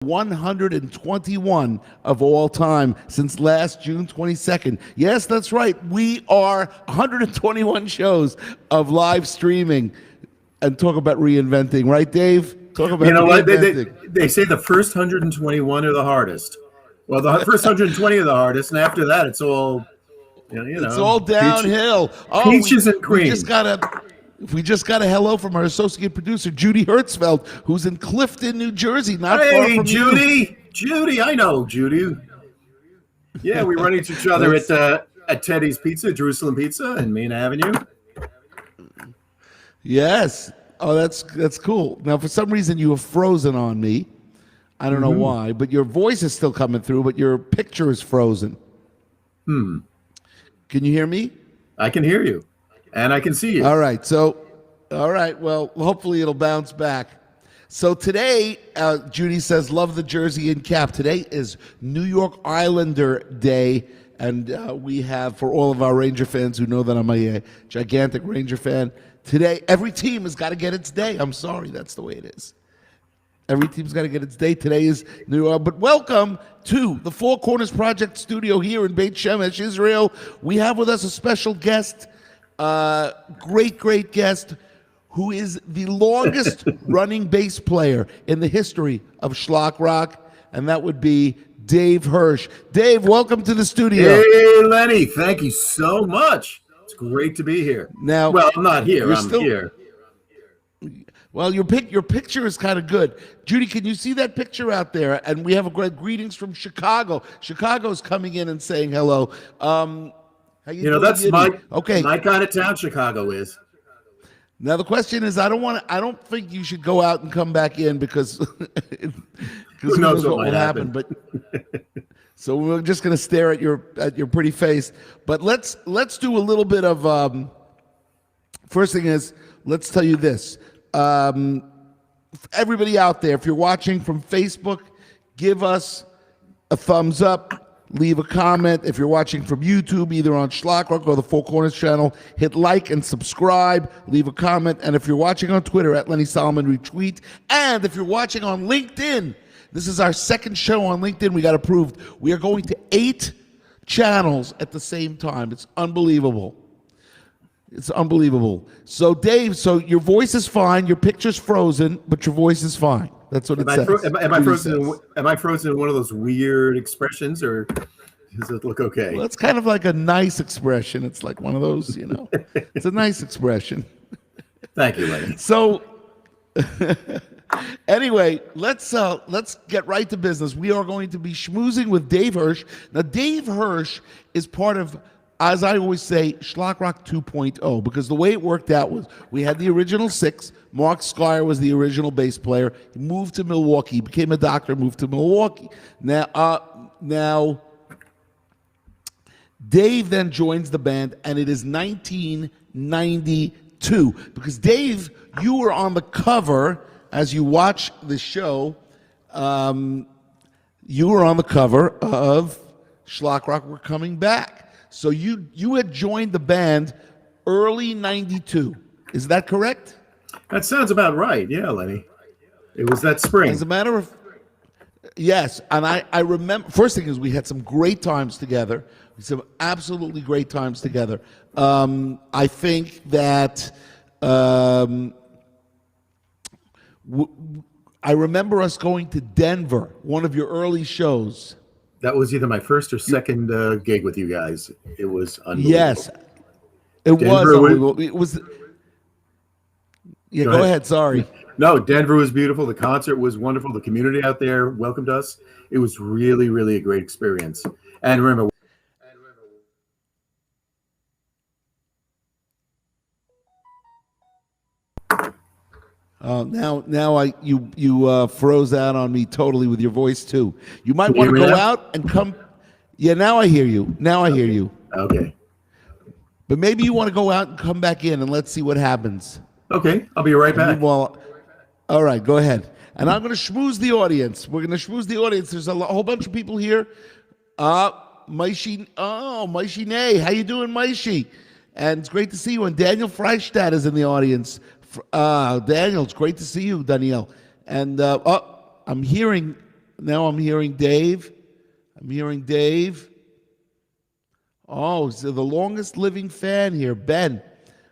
121 of all time since last June 22nd. Yes, that's right. We are 121 shows of live streaming and talk about reinventing, right, Dave? Talk about what? They say the first 121 are the hardest. Well, the first 120 are the hardest, and after that, it's all, it's all downhill. Peaches and cream. We just got a hello from our associate producer, Judy Hertzfeld, who's in Clifton, New Jersey, not far from Judy. you. Judy, I know Judy. Yeah, we run into each other at Teddy's Pizza, Jerusalem Pizza, in Main Avenue. Yes. Oh, that's cool. Now, for some reason, you have frozen on me. I don't know why, but your voice is still coming through, but your picture is frozen. Can you hear me? I can hear you. And I can see you. All right. Well, hopefully it'll bounce back. So today, Judy says, love the jersey and cap. Today is New York Islander Day. And we have, for all of our Ranger fans who know that I'm a gigantic Ranger fan, today, every team has got to get its day. I'm sorry. That's the way it is. Every team's got to get its day. Today is New York. But welcome to the Four Corners Project studio here in Beit Shemesh, Israel. We have with us a special guest, great guest, who is the longest running bass player in the history of Shlock Rock, and that would be Dave Hirsch. Dave, welcome to the studio. Hey, Lenny, thank you so much. It's great to be here. Now, well, I'm not here. I'm here. Well, your picture is kind of good. Judy, can you see that picture out there? And we have a great greetings from Chicago. Chicago's coming in and saying hello. That's my kind of town. Chicago is. Now the question is, I don't think you should go out and come back in because who knows what will happen. But so we're just going to stare at your pretty face. But let's do a little bit of. First thing is, let's tell you this. Everybody out there, if you're watching from Facebook, give us a thumbs up. Leave a comment. If you're watching from YouTube, either on Shlock Rock or the Four Corners channel, hit like and subscribe. Leave a comment. And if you're watching on Twitter, at Lenny Solomon, retweet. And if you're watching on LinkedIn, this is our second show on LinkedIn. We got approved. We are going to 8 channels at the same time. It's unbelievable. It's unbelievable. So, Dave, your voice is fine. Your picture's frozen, but your voice is fine. That's what it says. Am I frozen in one of those weird expressions, or does it look okay? Well, it's kind of like a nice expression. It's like one of those, It's a nice expression. Thank you, Lenny. So, anyway, let's get right to business. We are going to be schmoozing with Dave Hirsch. Now, Dave Hirsch is part of, as I always say, Shlock Rock 2.0, because the way it worked out was we had the original 6. Mark Skyer was the original bass player. He moved to Milwaukee. He became a doctor, moved to Milwaukee. Now, Dave then joins the band, and it is 1992. Because, Dave, you were on the cover, as you watch the show, you were on the cover of Shlock Rock We're Coming Back. So you had joined the band early 92. Is that correct? That sounds about right. Yeah, Lenny. It was that spring. As a matter of, yes. And I remember, first thing is we had some great times together. Some absolutely great times together. I think that I remember us going to Denver, one of your early shows. That was either my first or second gig with you guys. It was unbelievable. Yes, it was unbelievable. It was. Yeah, go ahead. Sorry. No, Denver was beautiful. The concert was wonderful. The community out there welcomed us. It was really, really a great experience. And remember. Now you froze out on me totally with your voice too. You might want to go out and come. Yeah, now I hear you. Okay. But maybe you want to go out and come back in and let's see what happens. Okay, I'll be right back. All right, go ahead. And I'm going to schmooze the audience. We're going to schmooze the audience. There's a whole bunch of people here. Maishi Nay. How you doing, Maishi? And it's great to see you. And Daniel Freistadt is in the audience. Daniel, it's great to see you, Danielle. And I'm hearing Now I'm hearing Dave. Oh, so the longest living fan here, Ben.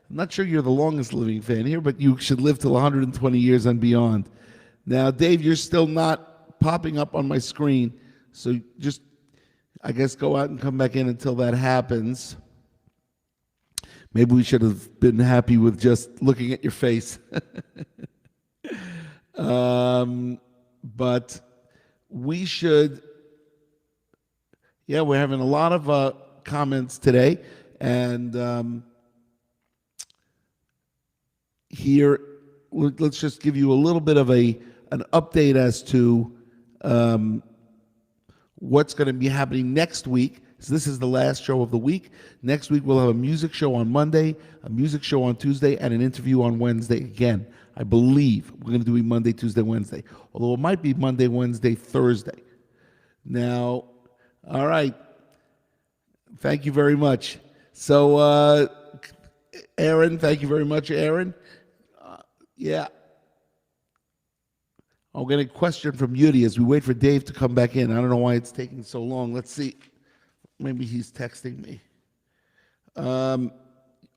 I'm not sure you're the longest living fan here, but you should live till 120 years and beyond. Now, Dave, you're still not popping up on my screen, so just, I guess, go out and come back in until that happens. Maybe we should have been happy with just looking at your face. But we should, we're having a lot of comments today, and here, let's just give you a little bit of an update as to what's going to be happening next week. So this is the last show of the week. Next week we'll have a music show on Monday, a music show on Tuesday, and an interview on Wednesday. Again, I believe we're going to do Monday, Tuesday, Wednesday. Although it might be Monday, Wednesday, Thursday. Now, all right. Thank you very much. So, Aaron, thank you very much, Aaron. Yeah. I'm getting a question from Yudi as we wait for Dave to come back in. I don't know why it's taking so long. Let's see. Maybe he's texting me.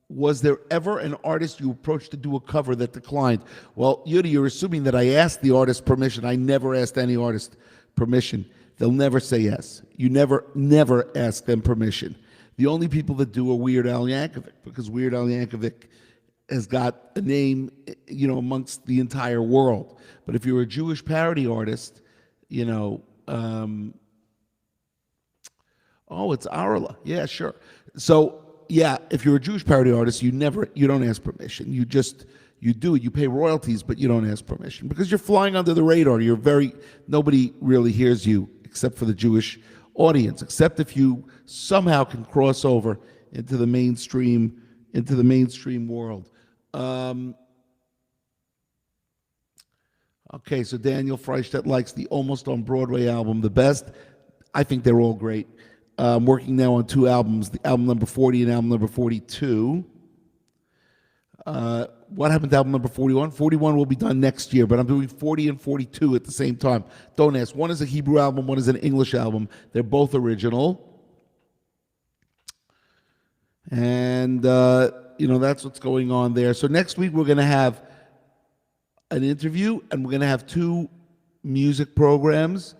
Was there ever an artist you approached to do a cover that declined? Well, Yudi, you're assuming that I asked the artist permission. I never asked any artist permission. They'll never say yes. You never ask them permission. The only people that do are Weird Al Yankovic, because Weird Al Yankovic has got a name, amongst the entire world. But if you're a Jewish parody artist, oh, it's Arla. Yeah, sure. So, yeah, if you're a Jewish parody artist, you don't ask permission. You do it. You pay royalties, but you don't ask permission because you're flying under the radar. Nobody really hears you except for the Jewish audience, except if you somehow can cross over into the mainstream world. Okay, so Daniel Freistadt likes the Almost on Broadway album the best. I think they're all great. I'm working now on 2 albums, the album number 40 and album number 42. What happened to album number 41? 41 will be done next year, but I'm doing 40 and 42 at the same time. Don't ask. One is a Hebrew album, one is an English album. They're both original. And, that's what's going on there. So next week we're going to have an interview, and we're going to have 2 music programs.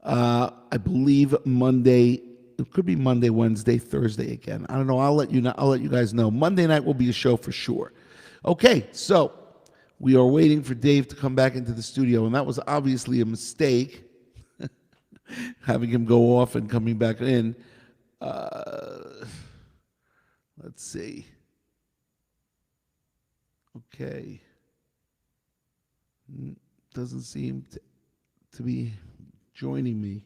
I believe Monday. It could be Monday, Wednesday, Thursday again. I don't know. I'll let you guys know. Monday night will be a show for sure. Okay, so we are waiting for Dave to come back into the studio, and that was obviously a mistake, having him go off and coming back in. Let's see. Okay. Doesn't seem to be joining me.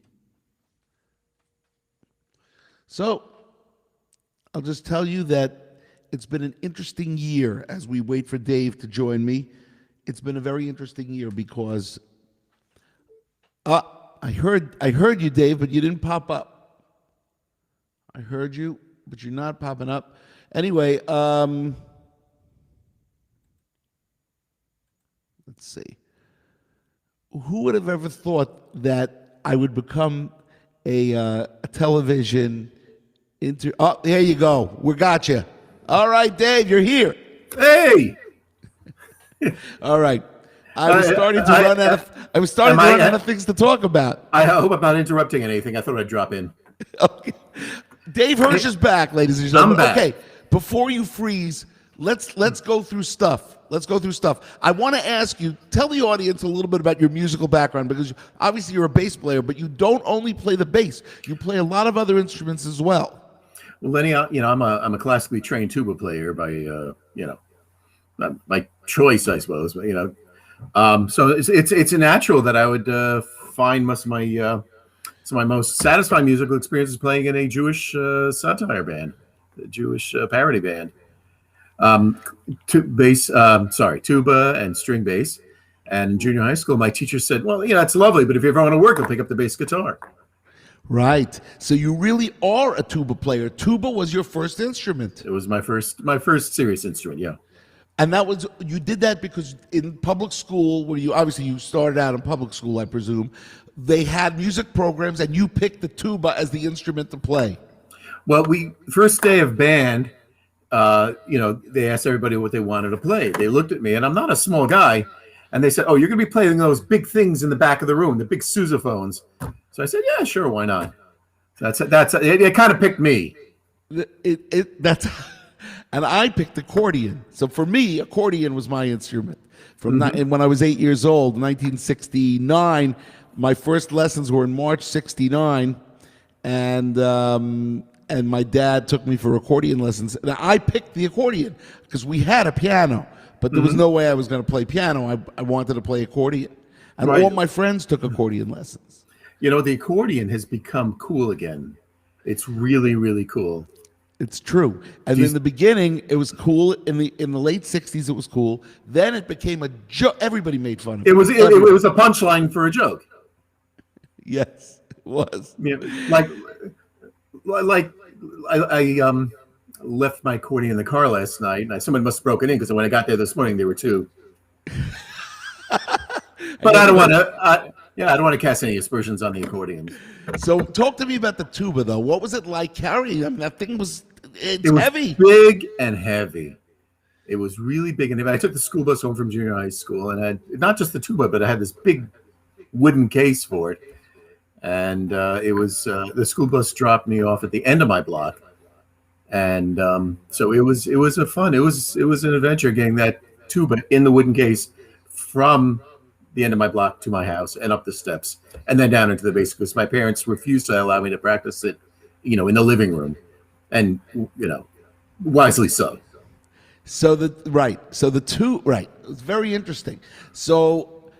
So, I'll just tell you that it's been an interesting year as we wait for Dave to join me. It's been a very interesting year because I heard you, Dave, but you didn't pop up. I heard you, but you're not popping up. Anyway, let's see. Who would have ever thought that I would become a television oh, there you go. We got you. All right, Dave, you're here. Hey. All right. I was starting to run out of things to talk about. I hope I'm not interrupting anything. I thought I'd drop in. Okay. Dave Hirsch is back, ladies and gentlemen. I'm back. Okay, before you freeze, let's go through stuff. I want to ask you, tell the audience a little bit about your musical background, because obviously you're a bass player, but you don't only play the bass. You play a lot of other instruments as well. Well, Lenny, I'm a classically trained tuba player by by choice, I suppose. But, so it's a natural that I would find most of my most satisfying musical experiences playing in a Jewish satire band, a Jewish parody band. Tuba and string bass. And in junior high school, my teacher said, "Well, it's lovely, but if you ever want to work, I'll pick up the bass guitar." Right. So you really are a tuba player. Tuba was your first instrument. It was my first serious instrument, yeah. And you did that because in public school, where you started out in public school, I presume, they had music programs, and you picked the tuba as the instrument to play. Well, first day of band, they asked everybody what they wanted to play. They looked at me, and I'm not a small guy, and they said, "Oh, you're going to be playing those big things in the back of the room, the big sousaphones." So I said, "Yeah, sure, why not?" It kind of picked me. That's, and I picked accordion. So for me, accordion was my instrument. And when I was 8 years old, 1969, my first lessons were in March '69, and my dad took me for accordion lessons. And I picked the accordion because we had a piano, but there was no way I was going to play piano. I wanted to play accordion, and all my friends took accordion lessons. The accordion has become cool again. It's really, really cool. It's true. And in the beginning, it was cool. In the late '60s, it was cool. Then it became a joke. Everybody made fun of it. It was a punchline for a joke. Yes, it was. Yeah, like I left my accordion in the car last night, and someone must have broken in because when I got there this morning, there were two. But I don't want to. I don't want to cast any aspersions on the accordion. So, talk to me about the tuba, though. What was it like carrying them? That thing was heavy, big and heavy. It was really big and heavy. I took the school bus home from junior high school, and I had not just the tuba, but I had this big wooden case for it. And it was the school bus dropped me off at the end of my block, and so it was a fun. It was an adventure getting that tuba in the wooden case from the end of my block to my house and up the steps and then down into the basement because my parents refused to allow me to practice it, in the living room, and wisely so. So it's very interesting. So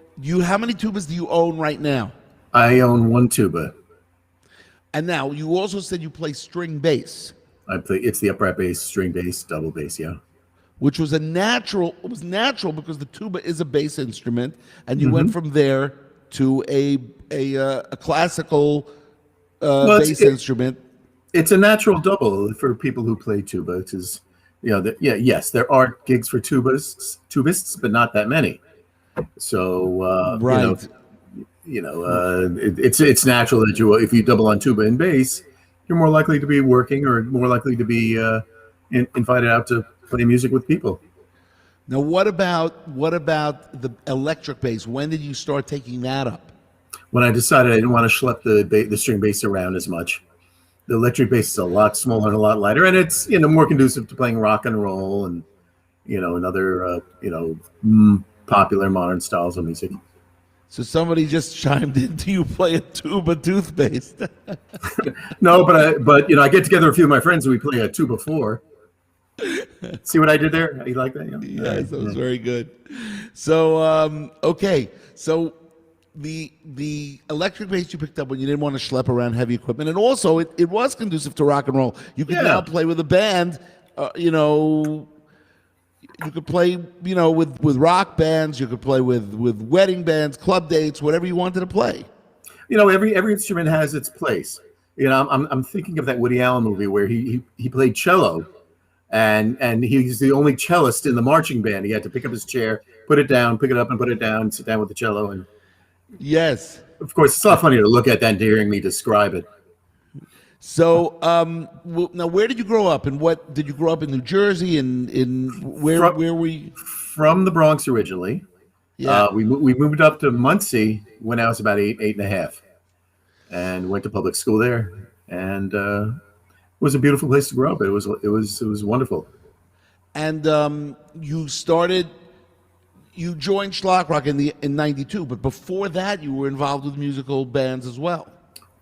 how many tubas do you own right now? I own one tuba. And now you also said you play string bass. It's the upright bass, string bass, double bass, yeah. Which was natural because the tuba is a bass instrument, and you went from there to a classical bass instrument. It's a natural double for people who play tuba. Because yes, there are gigs for tubists, but not that many. So right. It's natural that if you double on tuba and bass, you're more likely to be working or more likely to be invited out to play music with people. Now, what about the electric bass? When did you start taking that up? When I decided I didn't want to schlep the string bass around as much. The electric bass is a lot smaller and a lot lighter, and it's more conducive to playing rock and roll and and other popular modern styles of music. So somebody just chimed in. Do you play a tuba toothpaste? No, but I get together with a few of my friends and we play a tuba 4. See what I did there? You like that? Yeah? Yes, that was very good. So okay, so the electric bass you picked up when you didn't want to schlep around heavy equipment, and also it was conducive to rock and roll. You could now play with a band. You could play with rock bands. You could play with wedding bands, club dates, whatever you wanted to play. Every instrument has its place. I'm thinking of that Woody Allen movie where he played cello. And he's the only cellist in the marching band. He had to pick up his chair, put it down, pick it up and put it down, sit down with the cello. And yes, of course, it's not funny to look at than to hearing me describe it. So now, where did you grow up? And what did you grow up in New Jersey? And where were you? From the Bronx originally. Yeah. We moved up to Muncie when I was about eight and a half, and went to public school there. And it was a beautiful place to grow up. It was wonderful. And you joined Shlock Rock in '92, but before that, you were involved with musical bands as well.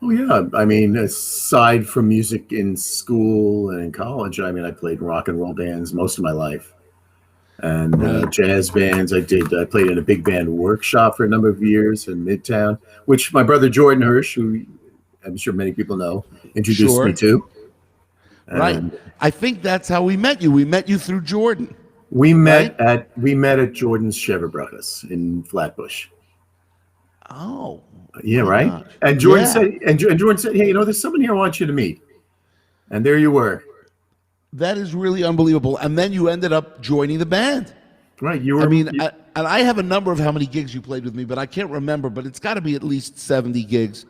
Oh yeah, I mean, aside from music in school and in college, I played rock and roll bands most of my life, and jazz bands. I played in a big band workshop for a number of years in Midtown, which my brother Jordan Hirsch, who I'm sure many people know, introduced me to. Right. I think that's how we met you. We met you through Jordan. We met at Jordan's Cheverbrachas in Flatbush. Oh. Yeah, right. Gosh. And Jordan said, Jordan said, "Hey, there's someone here I want you to meet." And there you were. That is really unbelievable. And then you ended up joining the band. Right. You I were. mean, and I have a number of how many gigs you played with me, but I can't remember. But it's got to be at least 70 gigs.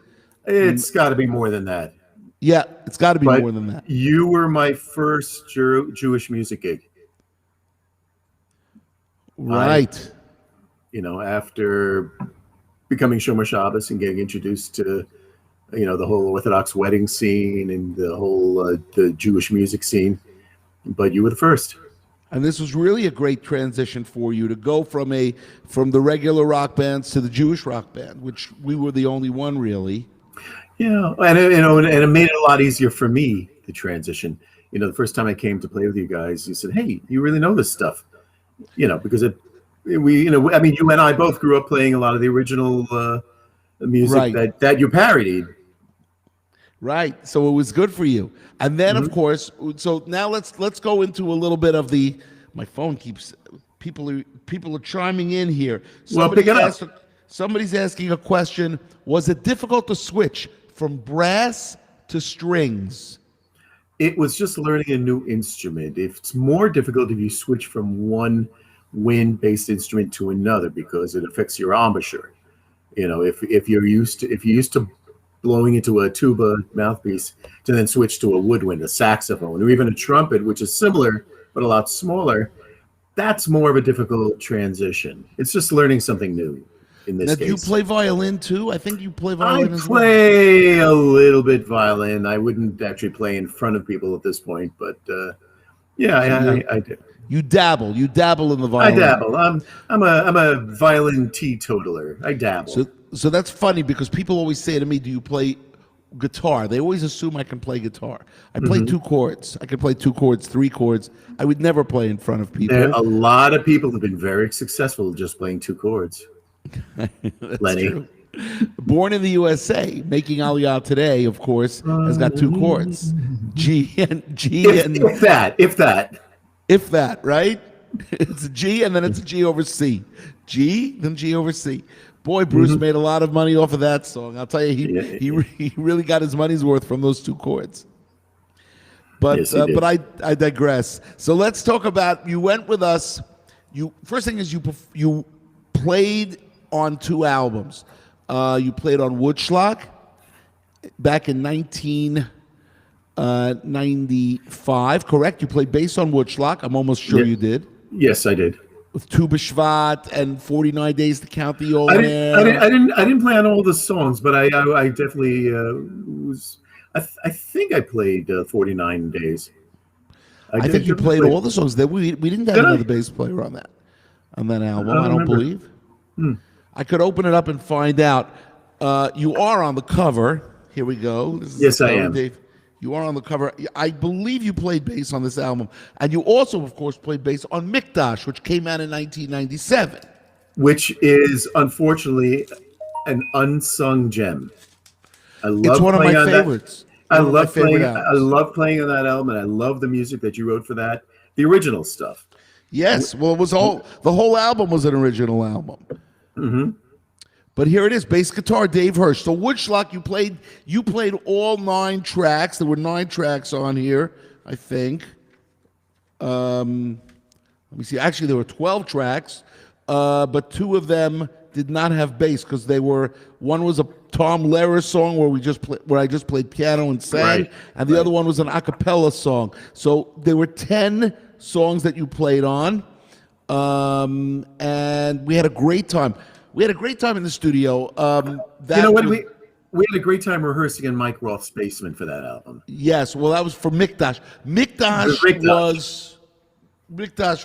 It's got to be more than that. Yeah, it's got to be But more than that. you were my first Jewish music gig. Right. After becoming Shomer Shabbos and getting introduced to, the whole Orthodox wedding scene and the whole the Jewish music scene. But you were the first. And this was really a great transition for you to go from the regular rock bands to the Jewish rock band, which we were the only one really. Yeah, and it made it a lot easier for me to transition. The first time I came to play with you guys, you said, "Hey, you really know this stuff," because I mean, you and I both grew up playing a lot of the original music that you parodied. Right. So it was good for you. And then of course, so now let's go into a little bit of my phone keeps people are chiming in here. Somebody's asking a question. Was it difficult to switch from brass to strings? It was just learning a new instrument. It's more difficult if you switch from one wind-based instrument to another because it affects your embouchure. If you're used to blowing into a tuba mouthpiece to then switch to a woodwind, a saxophone, or even a trumpet, which is similar but a lot smaller, that's more of a difficult transition. It's just learning something new in this case. Do you play violin too? I think you play violin as well. I play a little bit violin. I wouldn't actually play in front of people at this point, but I do. You dabble in the violin. I dabble. I'm a violin teetotaler. I dabble. So that's funny because people always say to me, "Do you play guitar?" They always assume I can play guitar. I play two chords. I can play 2 chords, 3 chords. I would never play in front of people. A lot of people have been very successful just playing 2 chords. Lenny. True. Born in the USA, making Aliyah today, of course, has got 2 chords. G and if that, right? It's a G and then it's a G over C. G, then G over C. Boy, Bruce made a lot of money off of that song. I'll tell you, he really got his money's worth from those 2 chords. But yes, but I digress. So let's talk about, you went with us. First thing is you played on 2 albums. You played on Woodschlock back in 1995, correct? You played bass on Woodschlock. I'm almost sure you did. Yes, I did. With Tu B'Shvat and 49 Days to Count the Old Man. I didn't play on all the songs, but I definitely was. I think I played 49 Days. I think you played all the songs. We didn't have another bass player on that album. I don't believe. I could open it up and find out. You are on the cover. Here we go. Yes, I am. Dave. You are on the cover. I believe you played bass on this album. And you also, of course, played bass on Mikdash, which came out in 1997. Which is, unfortunately, an unsung gem. It's one of my favorites. I love playing on that album, and I love the music that you wrote for that. The original stuff. Yes. Well, the whole album was an original album. Mm-hmm. But here it is, bass guitar, Dave Hirsch. So Woodschlock, you played all 9 tracks. There were 9 tracks on here, I think. Let me see. Actually, there were 12 tracks, but 2 of them did not have bass because one was a Tom Lehrer song where I just played piano and sang, and the other one was an a cappella song. So there were 10 songs that you played on, and we had a great time. We had a great time in the studio. We had a great time rehearsing in Mike Roth's basement for that album. Yes, well, that was for Mikdash. Mikdash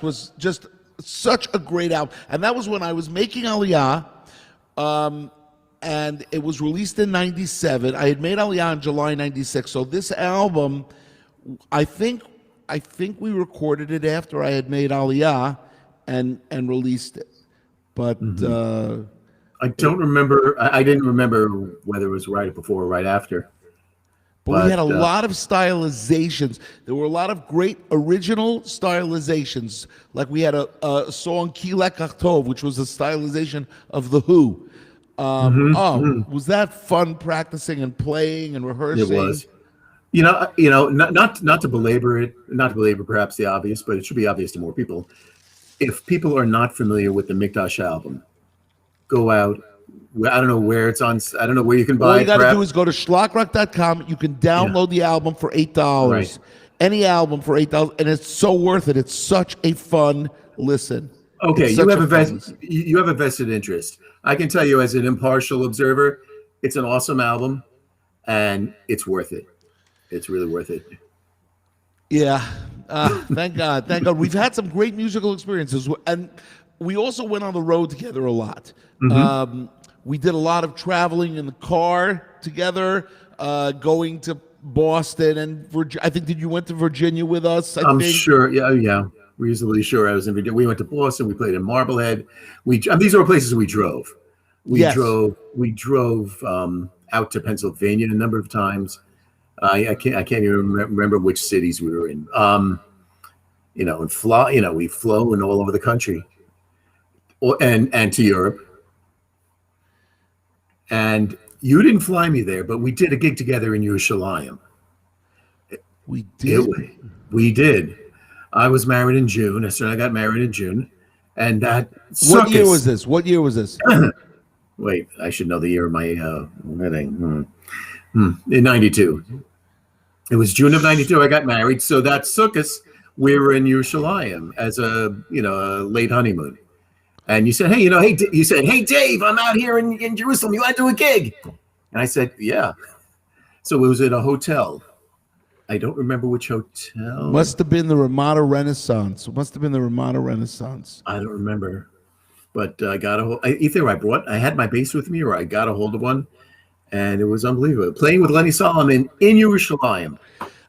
was just such a great album, and that was when I was making Aliyah, and it was released in '97. I had made Aliyah in July '96. So this album, I think we recorded it after I had made Aliyah, and released it. But I don't remember. I didn't remember whether it was right before or right after. But we had a lot of stylizations. There were a lot of great original stylizations. Like we had a song Kilek Achtov, which was a stylization of The Who. Was that fun practicing and playing and rehearsing? It was. Not to belabor it, not to belabor perhaps the obvious, but it should be obvious to more people. if people are not familiar with the Mikdash album, go out. I don't know where it's on. I don't know where you can buy All you it. got to do is go to shlockrock.com. You can download the album for $8. Right. Any album for $8, and it's so worth it. It's such a fun listen. Okay, It's you such have a a fun vested you have a vested interest. I can tell you as an impartial observer, it's an awesome album, and it's worth it. It's really worth it. Yeah. Thank God. Thank God. We've had some great musical experiences. And we also went on the road together a lot. We did a lot of traveling in the car together, going to Boston and Virginia. I think, did you went to Virginia with us? I'm think. sure. Yeah. Reasonably sure. I was in Virginia. We went to Boston. We played in Marblehead. These are places we drove. We drove out to Pennsylvania a number of times. I can't even remember which cities we were in. And fly. We've flown all over the country, and to Europe. And you didn't fly me there, but we did a gig together in Yerushalayim. We did. We did. I was married in June. I got married in June, and that. What year was this? Wait, I should know the year of my wedding. In '92. It was June of '92. I got married, so that Sukkot we were in Yerushalayim as a late honeymoon. And you said, hey, you said, hey, Dave, I'm out here in Jerusalem. You want to do a gig? And I said, yeah. So it was at a hotel. I don't remember which hotel. Must have been the Ramada Renaissance. I don't remember. But I got either I had my bass with me or I got a hold of one. And it was unbelievable. Playing with Lenny Solomon in Yerushalayim.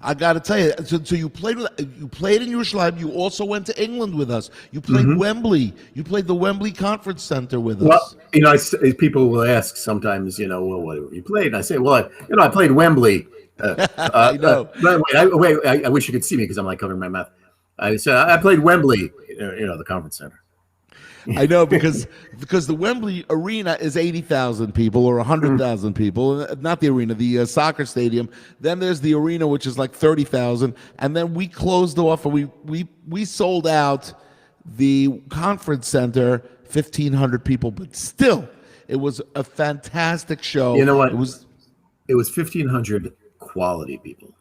I got to tell you, so you played in Yerushalayim. You also went to England with us. You played Wembley. You played the Wembley Conference Center with us. Well, people will ask sometimes, well, what you played? And I say, well, I played Wembley. I know. I wish you could see me because I'm like covering my mouth. I said I played Wembley, the Conference Center. I know because the Wembley Arena is 80,000 people or 100,000 people, not the arena, the soccer stadium. Then there's the arena, which is like 30,000, and then we closed off and we sold out the conference center, 1,500 people, but still, it was a fantastic show. You know what? It was 1,500 quality people.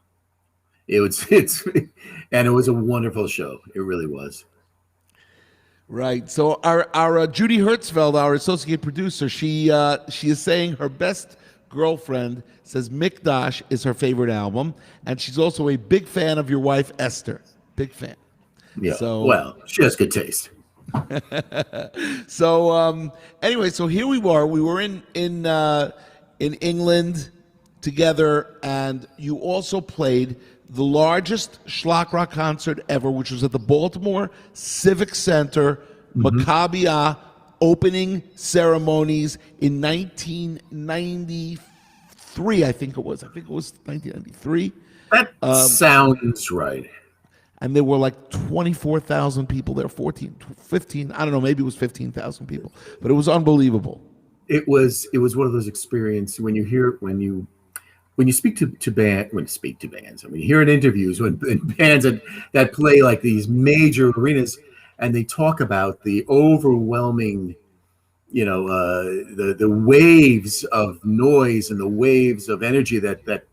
And it was a wonderful show. It really was. Right. So our Judy Hertzfeld, our associate producer, she is saying her best girlfriend says Mikdash is her favorite album, and she's also a big fan of your wife Esther. Big fan. Yeah. So she has good taste. So anyway, so here we were. We were in England together, and you also played the largest Shlock Rock concert ever, which was at the Baltimore Civic Center, Maccabiah opening ceremonies in 1993, I think it was 1993. That sounds right. And there were like 24,000 people there, 15, I don't know, maybe it was 15,000 people, but it was unbelievable. It was one of those experiences when you speak to bands, when you hear in interviews, when bands that play like these major arenas, and they talk about the overwhelming, the waves of noise and the waves of energy that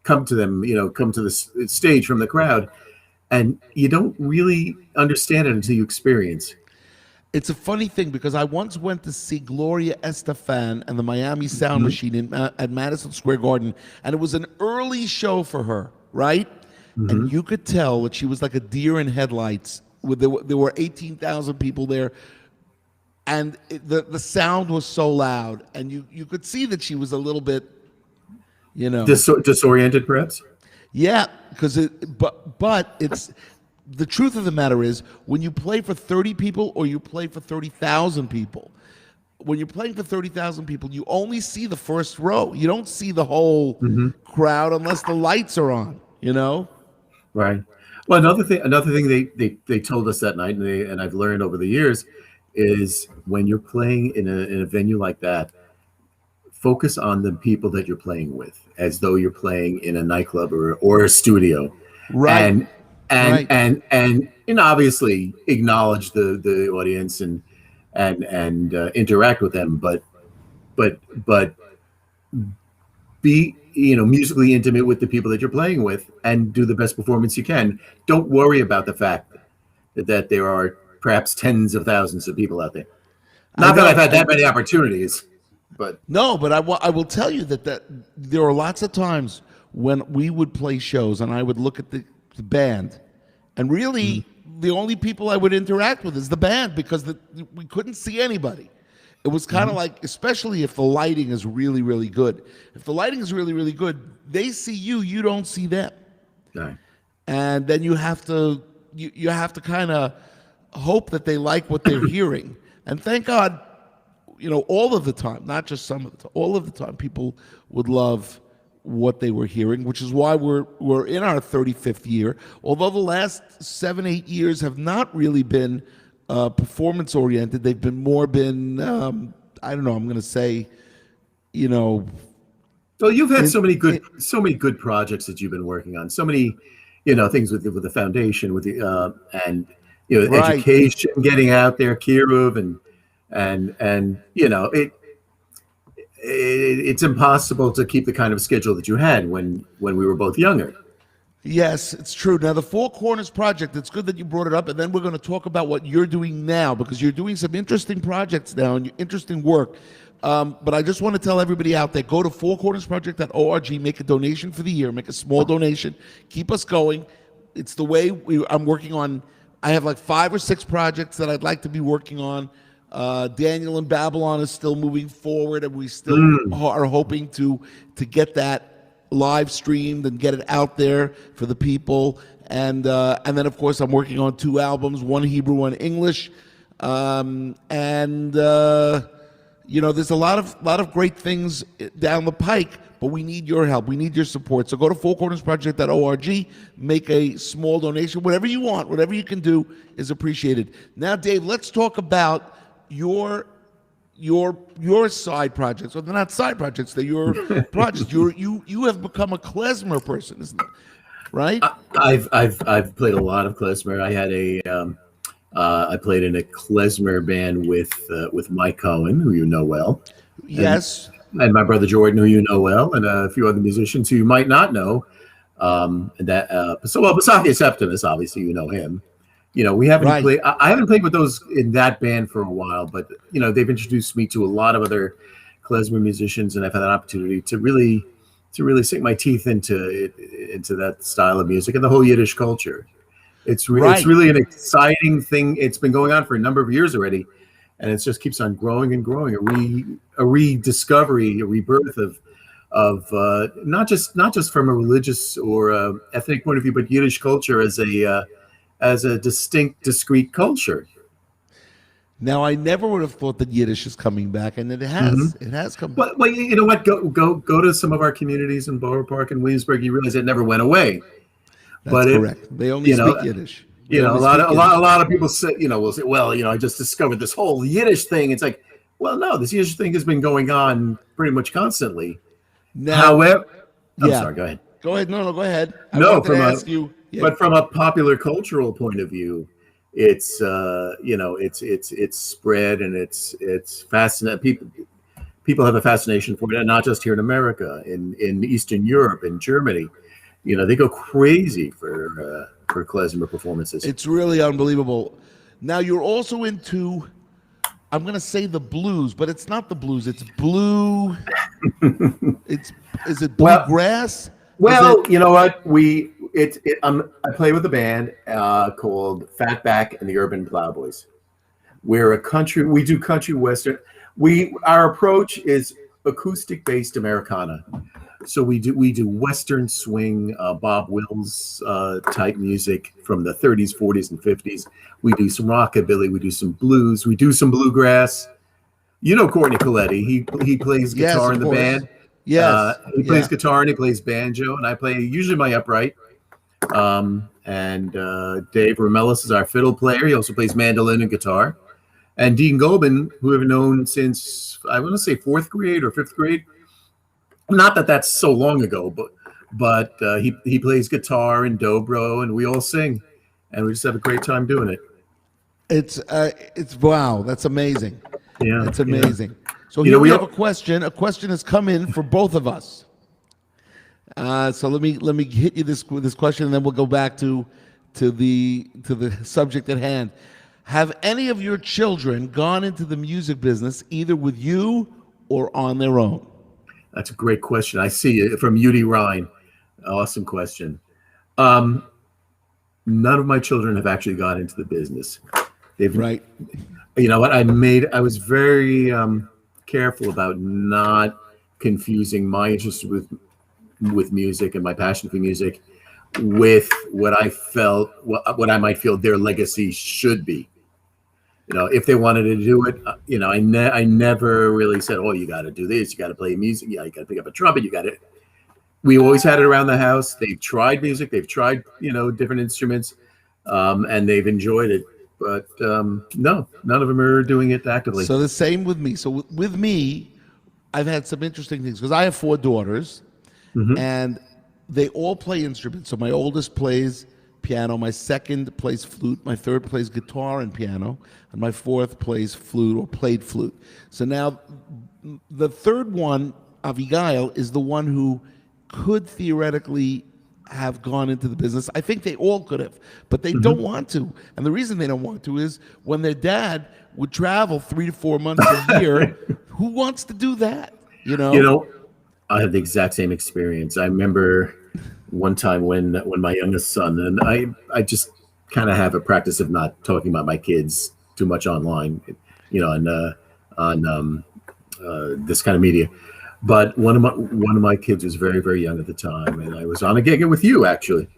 come to them, come to the stage from the crowd, and you don't really understand it until you experience. It's a funny thing because I once went to see Gloria Estefan and the Miami Sound Machine at Madison Square Garden, and it was an early show for her, right? And you could tell that she was like a deer in headlights. There were 18,000 people there, and the sound was so loud, and you could see that she was a little bit, disoriented, perhaps. Yeah, but it's. The truth of the matter is, when you play for 30 people or you play for 30,000 people, when you're playing for 30,000 people, you only see the first row. You don't see the whole crowd unless the lights are on, Right. Well, another thing they told us that night, and I've learned over the years, is when you're playing in a venue like that, focus on the people that you're playing with, as though you're playing in a nightclub or a studio. Right. Right. and obviously acknowledge the audience and interact with them, but be musically intimate with the people that you're playing with and do the best performance you can. Don't worry about the fact that there are perhaps tens of thousands of people out there. I Not that I've know. had that many opportunities, but No, but I will tell you that there are lots of times when we would play shows and I would look at the band, and really the only people I would interact with is the band, because we couldn't see anybody. It was kind of like, especially if the lighting is really, really good. If the lighting is really, really good, they see you, you don't see them. no. And then you have to kind of hope that they like what they're hearing. And thank God, all of the time, not just some of the time, all of the time, people would love what they were hearing, which is why we're in our 35th year. Although the last 7-8 years have not really been performance oriented, they've been I don't know. I'm going to say, Well, you've had so many good projects that you've been working on. So many, things with the foundation, with the and Right. education, getting out there, Kiruv, and it's impossible to keep the kind of schedule that you had when we were both younger. Yes, it's true. Now, the Four Corners Project, it's good that you brought it up, and then we're going to talk about what you're doing now, because you're doing some interesting projects now and interesting work. But I just want to tell everybody out there, go to fourcornersproject.org, make a donation for the year, make a small donation, keep us going. It's the way I'm working on. I have like 5 or 6 projects that I'd like to be working on. Daniel in Babylon is still moving forward, and we still are hoping to get that live streamed and get it out there for the people. And then of course I'm working on 2 albums, one Hebrew, one English. There's a lot of great things down the pike, but we need your help. We need your support. So go to fourcornersproject.org, make a small donation, whatever you want, whatever you can do is appreciated. Now, Dave, let's talk about your side projects. Well, they're not side projects, they're your projects. You have become a klezmer person, isn't it? Right? I've played a lot of klezmer. I had I played in a klezmer band with Mike Cohen, who you know well. Yes. And my brother Jordan, who you know well, and a few other musicians who you might not know. Besides Septimus, obviously you know him. We haven't played. I haven't played with those in that band for a while, but they've introduced me to a lot of other klezmer musicians, and I've had an opportunity to really sink my teeth into that style of music and the whole Yiddish culture. It's really an exciting thing. It's been going on for a number of years already, and it just keeps on growing and growing. A rediscovery, a rebirth of not just from a religious or ethnic point of view, but Yiddish culture as a distinct, discrete culture. Now, I never would have thought that Yiddish is coming back, and it has. It has come back. Well, you know what? Go to some of our communities in Borough Park and Williamsburg. You realize it never went away. That's correct. They only speak Yiddish. A lot of people say, will say, well, I just discovered this whole Yiddish thing. It's like, well, no, this Yiddish thing has been going on pretty much constantly. Now, however, I'm sorry. Go ahead. Go ahead. No, go ahead. But from a popular cultural point of view, it's it's spread, and it's fascinating. People have a fascination for it, and not just here in America, in Eastern Europe, in Germany. They go crazy for klezmer performances. It's really unbelievable. Now, you're also into, I'm going to say the blues, but it's not the blues. It's blue. Is it bluegrass? Well, you know what? I play with a band called Fatback and the Urban Plowboys. We do country western. Our approach is acoustic based Americana. So we do Western swing, Bob Wills type music from the 30s, 40s, and 50s. We do some rockabilly. We do some blues. We do some bluegrass. Courtney Coletti. He plays guitar in the band. Yes. He plays guitar and he plays banjo, and I play usually my upright. And Dave Romelis is our fiddle player. He also plays mandolin and guitar. And Dean Goldman, who I've known since, I want to say 4th grade or 5th grade. Not that that's so long ago, but he plays guitar and dobro, and we all sing, and we just have a great time doing it. It's wow, that's amazing. Yeah, It's amazing. Yeah. So here we have a question. A question has come in for both of us. So let me hit you this question, and then we'll go back to the subject at hand. Have any of your children gone into the music business either with you or on their own? That's a great question. I see it from UD Ryan. Awesome question. None of my children have actually got into the business. Right. You know what? I was very careful about not confusing my interest with music and my passion for music with what I felt, what I might feel their legacy should be. You know, if they wanted to do it, you know, I never really said, "Oh, you got to do this. You got to play music. Yeah, you got to pick up a trumpet. You got it." We always had it around the house. They've tried music. They've tried, you know, different instruments, and they've enjoyed it. But no, none of them are doing it actively. So the same with me. So with me, I've had some interesting things because I have 4 daughters, and they all play instruments. So my oldest plays piano, my second plays flute, my third plays guitar and piano, and my fourth plays flute or played flute. So now the third one, Abigail, is the one who could theoretically have gone into the business. I think they all could have, but they don't want to. And the reason they don't want to is when their dad would travel 3 to 4 months a year, who wants to do that? You know, I have the exact same experience. I remember one time when my youngest son, and I just kind of have a practice of not talking about my kids too much online, you know, on this kind of media. But one of my kids was very, very young at the time, and I was on a gig with you actually,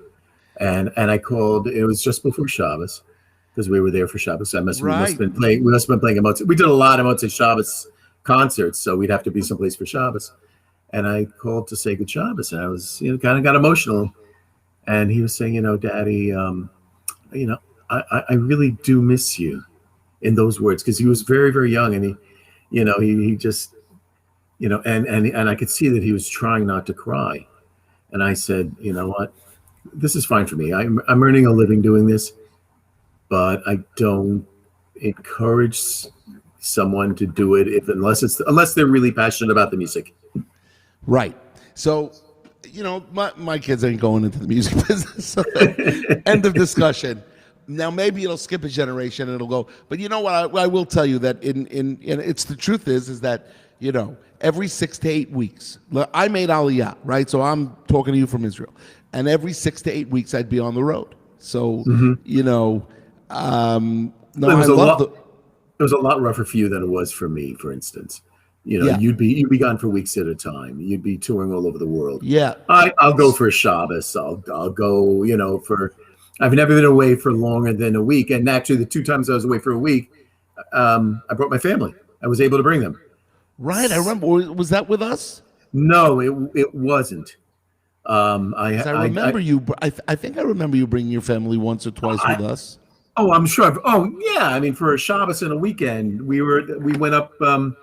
and I called. It was just before Shabbos because we were there for Shabbos. We must have been playing a Mozart. We did a lot of Mozart Shabbos concerts, so we'd have to be someplace for Shabbos. And I called to say good Shabbos, and I was, you know, kind of got emotional. And he was saying, you know, Daddy, you know, I really do miss you, in those words, because he was very, very young, and he just. You know, and I could see that he was trying not to cry. And I said, you know what, this is fine for me. I'm earning a living doing this, but I don't encourage someone to do it unless they're really passionate about the music. Right. So, you know, my kids ain't going into the music business. So end of discussion. Now maybe it'll skip a generation and it'll go. But you know what? I will tell you that in it's the truth is that, you know, every 6 to 8 weeks, I made Aliyah, right? So I'm talking to you from Israel. And every 6 to 8 weeks, I'd be on the road. So, you know, no, it was a lot rougher for you than it was for me, for instance. You know, you'd be gone for weeks at a time. You'd be touring all over the world. Yeah. I'll go for a Shabbos. I'll go, you know, I've never been away for longer than a week. And actually, the 2 times I was away for a week, I brought my family. I was able to bring them. Right, I remember. Was that with us? No, it wasn't. I remember you. I think I remember you bringing your family once or twice with us. Oh, I'm sure. Yeah. I mean, for a Shabbos and a weekend, we went up when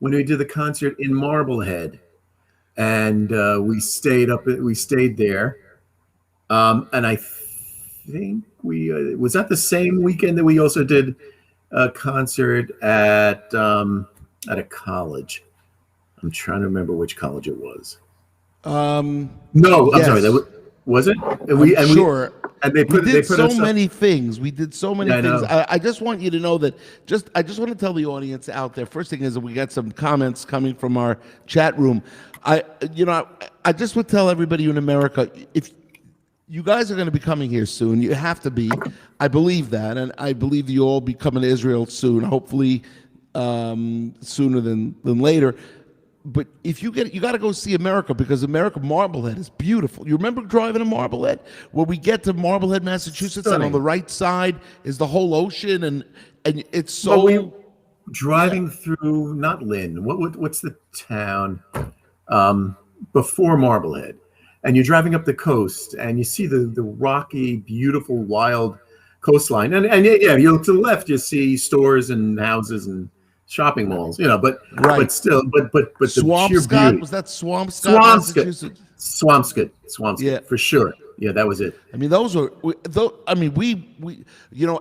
we did the concert in Marblehead, and we stayed there. And I think was that the same weekend that we also did a concert at a college. I'm trying to remember which college it was. No, I'm sorry. That was it. We did so many things. We did so many things. I just want you to know that. I just want to tell the audience out there. First thing is that we got some comments coming from our chat room. I just would tell everybody in America, if you guys are going to be coming here soon, you have to be. I believe that, and I believe you all be coming to Israel soon. Hopefully. Sooner than later, but if you got to go see America, because America Marblehead is beautiful. You remember driving to Marblehead, where we get to Marblehead, Massachusetts, and on the right side is the whole ocean, and it's so. Driving through not Lynn, what's the town before Marblehead, and you're driving up the coast, and you see the rocky, beautiful, wild coastline, and you look to the left, you see stores and houses and shopping malls, you know, but still, but the sheer beauty. Was that Swampscott? Swamp's good. Swamp's Yeah. good for sure. Yeah, that was it. I mean, those were. I mean, we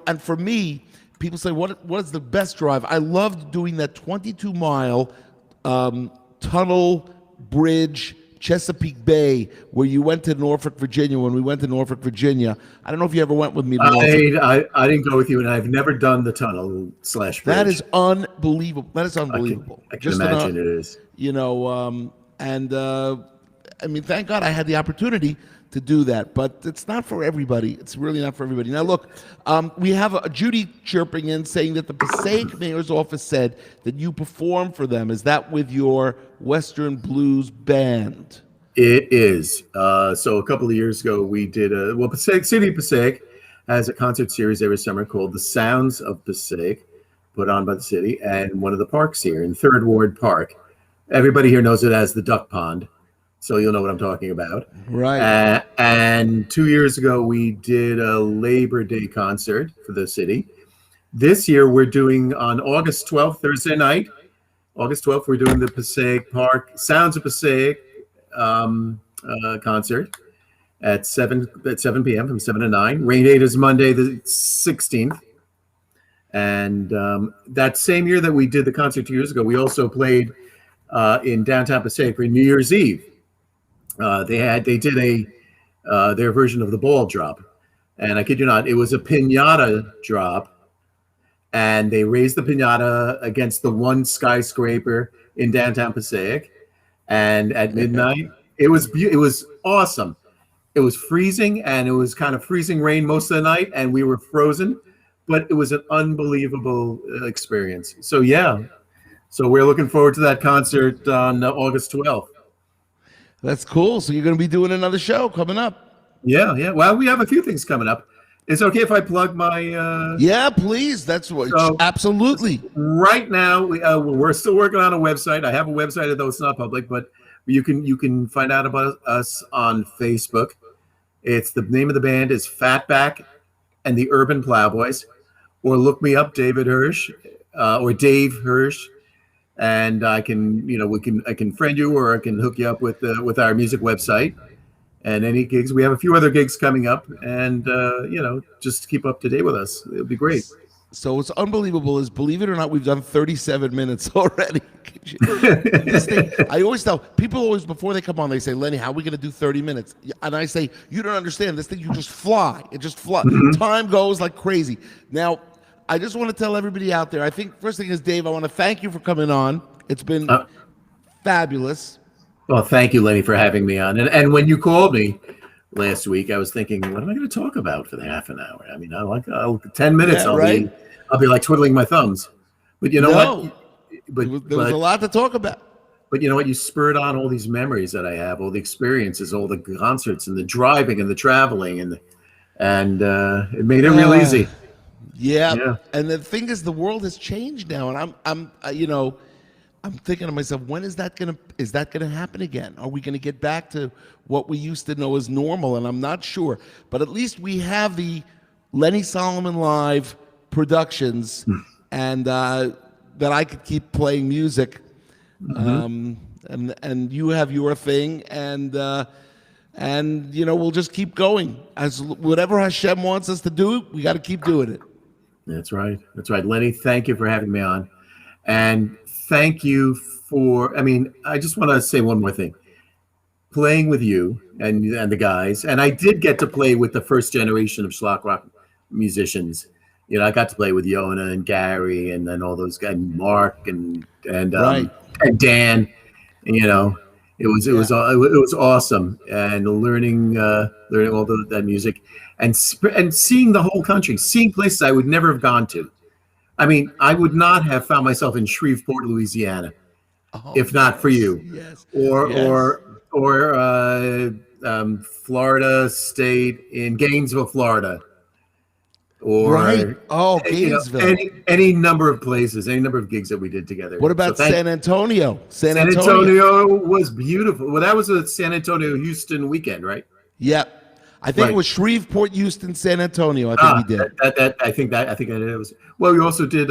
and for me, people say, what is the best drive? I loved doing that 22-mile tunnel bridge Chesapeake Bay where you went to Norfolk, Virginia. When we went to Norfolk, Virginia, I don't know if you ever went with me to Norfolk. I didn't go with you, and I've never done the tunnel / bridge. That is unbelievable. That is unbelievable. I can imagine it is. I mean, thank God I had the opportunity to do that, but it's not for everybody. It's really not for everybody. Now, look, we have a Judy chirping in saying that the Passaic Mayor's Office said that you perform for them. Is that with your Western Blues band? It is. So a couple of years ago, we did Passaic has a concert series every summer called The Sounds of Passaic, put on by the city, and one of the parks here in Third Ward Park. Everybody here knows it as the Duck Pond, so you'll know what I'm talking about. Right. And 2 years ago, we did a Labor Day concert for the city. This year, we're doing on August 12th, Thursday night. August 12th, we're doing the Passaic Park Sounds of Passaic concert at 7 p.m. from 7 to 9. Rain date is Monday the 16th. And that same year that we did the concert 2 years ago, we also played in downtown Passaic for New Year's Eve. They did their version of the ball drop, and I kid you not, it was a piñata drop, and they raised the piñata against the one skyscraper in downtown Passaic, and at midnight it was awesome. It was freezing, and it was kind of freezing rain most of the night, and we were frozen, but it was an unbelievable experience. So yeah, so we're looking forward to that concert on August 12th. That's cool. So you're going to be doing another show coming up. Yeah. Well, we have a few things coming up. Is it okay if I plug my? Yeah, please. That's what. Absolutely. Right now, we're still working on a website. I have a website, though it's not public, but you can find out about us on Facebook. It's the name of the band is Fatback and the Urban Plowboys, or look me up, David Hirsch, or Dave Hirsch. And I can friend you, or I can hook you up with our music website and any gigs. We have a few other gigs coming up, and just keep up to date with us. It'll be great. So what's unbelievable is, believe it or not, we've done 37 minutes already. This thing, I always tell people before they come on, they say, Lenny, how are we going to do 30 minutes? And I say, you don't understand. This thing, you just fly. It just flies. Mm-hmm. Time goes like crazy. Now, I just want to tell everybody out there, I think first thing is, Dave, I want to thank you for coming on. It's been fabulous. Well, thank you, Lenny, for having me on. And when you called me last week, I was thinking, what am I going to talk about for the half an hour? I mean, 10 minutes, yeah, I'll be like twiddling my thumbs. But you know what? There was a lot to talk about. But you know what? You spurred on all these memories that I have, all the experiences, all the concerts, and the driving, and the traveling, and it made it real easy. Yeah. And the thing is, the world has changed now, and I'm thinking to myself, when is that gonna happen again? Are we gonna get back to what we used to know as normal? And I'm not sure, but at least we have the Lenny Solomon Live productions, and that I could keep playing music, and you have your thing, and we'll just keep going as whatever Hashem wants us to do. We got to keep doing it. That's right. Lenny, thank you for having me on. And thank you I just want to say one more thing. Playing with you and the guys, and I did get to play with the first generation of Shlock Rock musicians. I got to play with Yona and Gary and then all those guys, Mark and Dan. It was awesome, and learning all that music, and seeing the whole country, seeing places I would never have gone to. I mean, I would not have found myself in Shreveport, Louisiana, if not for you, or Florida State in Gainesville, Florida, or Gainesville, any number of places, any number of gigs that we did together. What about San Antonio? San Antonio was beautiful. Well, that was a San Antonio Houston weekend, right? Yep. I think it was Shreveport, Houston, San Antonio. I think we did. I think that it was. Well, we also did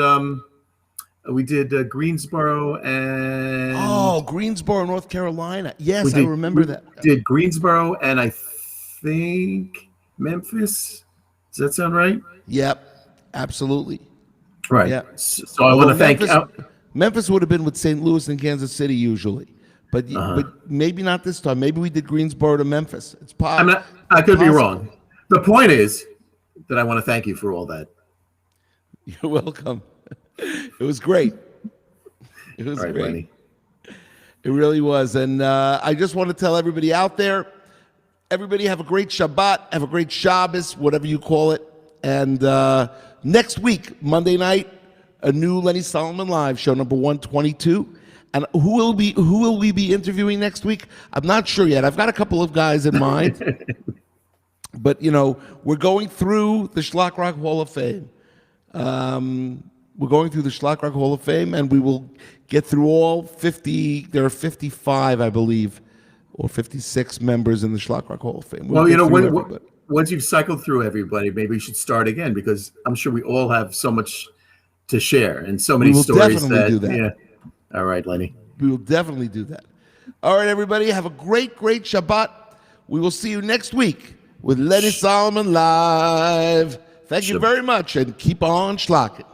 We did Greensboro and Greensboro, North Carolina. Yes, we I remember that. Did Greensboro and I think Memphis. Does that sound right? Yep, absolutely. Right. Yeah. So I want to thank. Memphis would have been with St. Louis and Kansas City usually, but maybe not this time. Maybe we did Greensboro to Memphis. It's possible. I could be wrong. The point is that I want to thank you for all that. You're welcome. It was great. It was great. Lenny. It really was. And I just want to tell everybody out there, everybody have a great Shabbat, have a great Shabbos, whatever you call it. And next week, Monday night, a new Lenny Solomon Live show, number 122. And who will we be interviewing next week? I'm not sure yet. I've got a couple of guys in mind. But, we're going through the Shlock Rock Hall of Fame. We're going through the Shlock Rock Hall of Fame, and we will get through all 50. There are 55, I believe, or 56 members in the Shlock Rock Hall of Fame. Once you've cycled through everybody, maybe we should start again, because I'm sure we all have so much to share and so many stories. Definitely do that. Yeah. All right, Lenny. We will definitely do that. All right, everybody, have a great, great Shabbat. We will see you next week with Lenny Solomon Live. Thank you very much, and keep on shlocking.